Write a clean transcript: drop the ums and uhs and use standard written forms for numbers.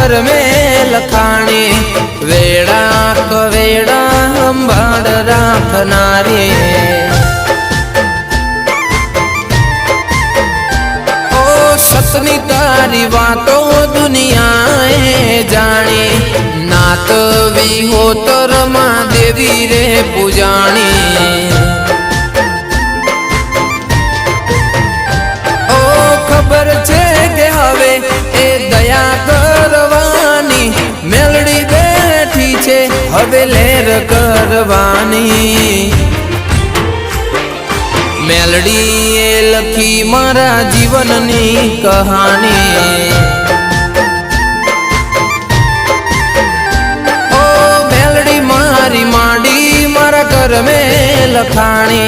घर में लखाणी वेड़ा कवेड़ा संभाળ રાખનારી ओ सतनी तारी वातो दुनियाए जानी नात विहोतर मां देवी रे पूजाणी ओ खबर छे के हवे ए दया करवानी मेलडी बैठी छे हवे लेर करवानी मेलडी ए लखी मारा जीवननी कहानी ओ मेलडी मारी माडी मारा घर में लखाणी।